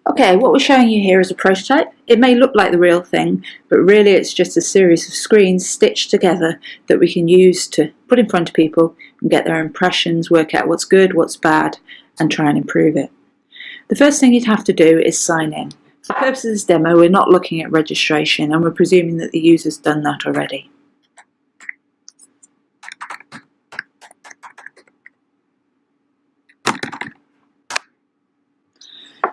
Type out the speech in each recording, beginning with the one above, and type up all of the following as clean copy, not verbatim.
Okay, what we're showing you here is a prototype. It may look like the real thing, but really it's just a series of screens stitched together that we can use to put in front of people and get their impressions, work out what's good, what's bad, and try and improve it. The first thing you'd have to do is sign in. For the purpose of this demo, we're not looking at registration and we're presuming that the user's done that already.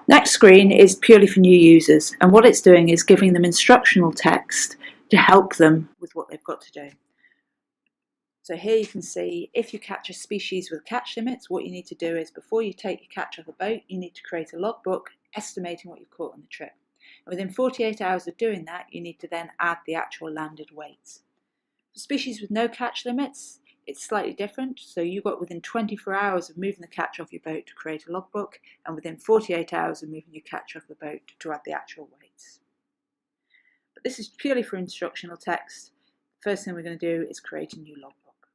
Next screen is purely for new users, and what it's doing is giving them instructional text to help them with what they've got to do. So here you can see if you catch a species with catch limits, what you need to do is before you take your catch off the boat, you need to create a logbook estimating what you've caught on the trip. And within 48 hours of doing that, you need to then add the actual landed weights. For species with no catch limits, it's slightly different. So you've got within 24 hours of moving the catch off your boat to create a logbook, and within 48 hours of moving your catch off the boat to add the actual weights. But this is purely for instructional text. The first thing we're going to do is create a new logbook.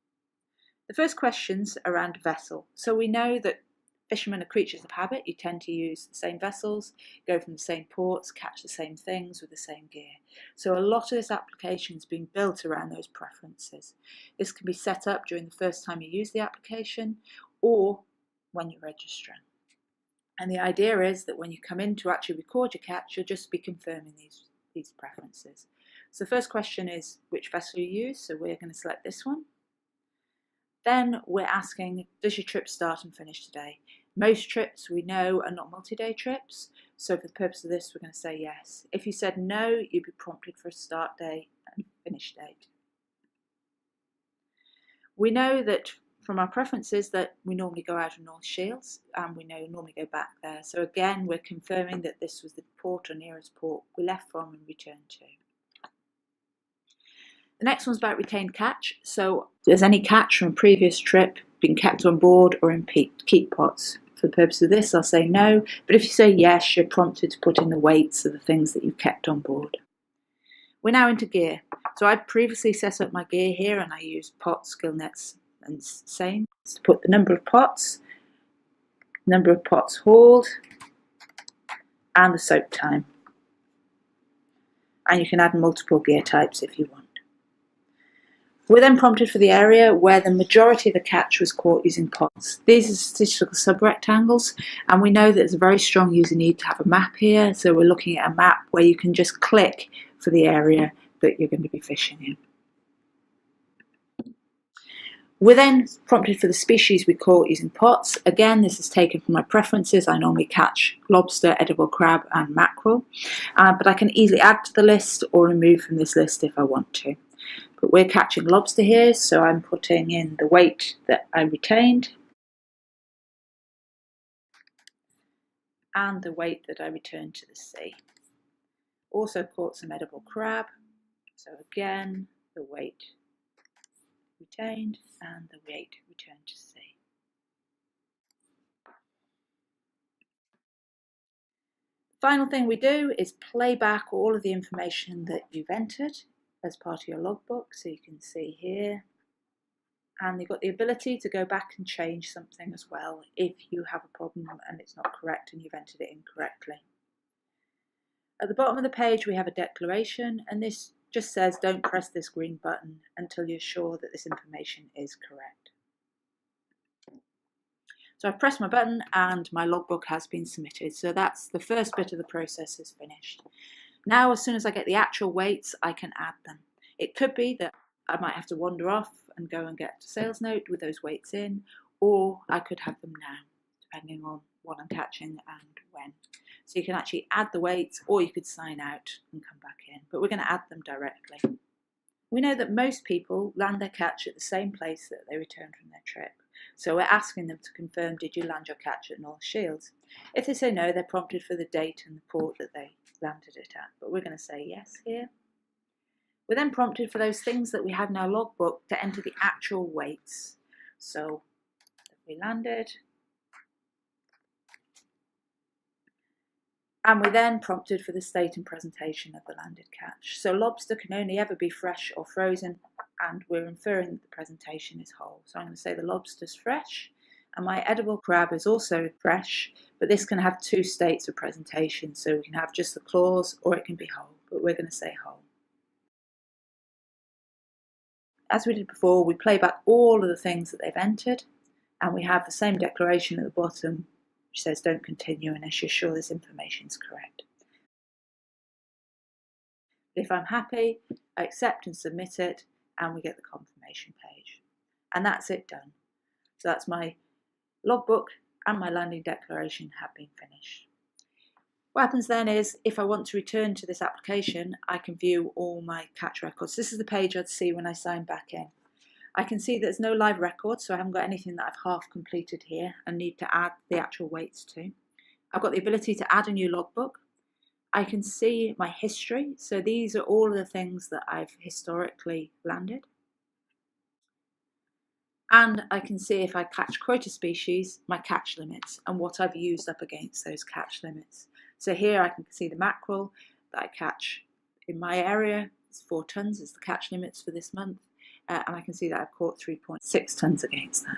The first question's around vessel. So we know that fishermen are creatures of habit. You tend to use the same vessels, go from the same ports, catch the same things with the same gear. So a lot of this application has been built around those preferences. This can be set up during the first time you use the application or when you're registering. And the idea is that when you come in to actually record your catch, you'll just be confirming these preferences. So the first question is which vessel you use. So we're going to select this one. Then we're asking, does your trip start and finish today? Most trips we know are not multi-day trips, so for the purpose of this we're going to say yes. If you said no, you'd be prompted for a start day and finish date. We know that from our preferences that we normally go out of North Shields and we normally go back there. So again, we're confirming that this was the port or nearest port we left from and returned to. The next one's about retained catch. So has any catch from a previous trip been kept on board or in keep pots? For the purpose of this, I'll say no, but if you say yes, you're prompted to put in the weights of the things that you've kept on board. We're now into gear. So I previously set up my gear here and I used pots, gill nets and seine to put the number of pots hauled, and the soak time. And you can add multiple gear types if you want. We're then prompted for the area where the majority of the catch was caught using pots. These are statistical subrectangles, and we know that there's a very strong user need to have a map here, so we're looking at a map where you can just click for the area that you're going to be fishing in. We're then prompted for the species we caught using pots. Again, this is taken from my preferences. I normally catch lobster, edible crab and mackerel, but I can easily add to the list or remove from this list if I want to. But we're catching lobster here, so I'm putting in the weight that I retained and the weight that I returned to the sea. Also caught some edible crab, so again the weight retained and the weight returned to sea. Final thing we do is play back all of the information that you've entered as part of your logbook, so you can see here, and you've got the ability to go back and change something as well if you have a problem and it's not correct and you've entered it incorrectly. At the bottom of the page we have a declaration, and this just says don't press this green button until you're sure that this information is correct. So I've pressed my button and my logbook has been submitted, so that's the first bit of the process is finished. Now as soon as I get the actual weights I can add them. It could be that I might have to wander off and go and get a sales note with those weights in, or I could have them now, depending on what I'm catching and when. So you can actually add the weights, or you could sign out and come back in, but we're going to add them directly. We know that most people land their catch at the same place that they returned from their trip. So we're asking them to confirm, did you land your catch at North Shields? If they say no, they're prompted for the date and the port that they landed it at, but we're going to say yes here. We're then prompted for those things that we had in our logbook to enter the actual weights. So we landed, and we're then prompted for the state and presentation of the landed catch. So lobster can only ever be fresh or frozen, and we're inferring that the presentation is whole. So I'm going to say the lobster's fresh And my edible crab is also fresh, but this can have two states of presentation. So we can have just the claws or it can be whole, but we're going to say whole. As we did before, we play back all of the things that they've entered, and we have the same declaration at the bottom which says don't continue unless you're sure this information is correct. If I'm happy, I accept and submit it, and we get the confirmation page. And that's it done. So that's my logbook and my landing declaration have been finished. What happens then is, if I want to return to this application, I can view all my catch records. This is the page I'd see when I sign back in. I can see there's no live record, so I haven't got anything that I've half completed here and need to add the actual weights to. I've got the ability to add a new logbook. I can see my history, so these are all of the things that I've historically landed. And I can see, if I catch quota species, my catch limits and what I've used up against those catch limits. So here I can see the mackerel that I catch in my area. It's 4 tonnes is the catch limits for this month. And I can see that I've caught 3.6 tonnes against that.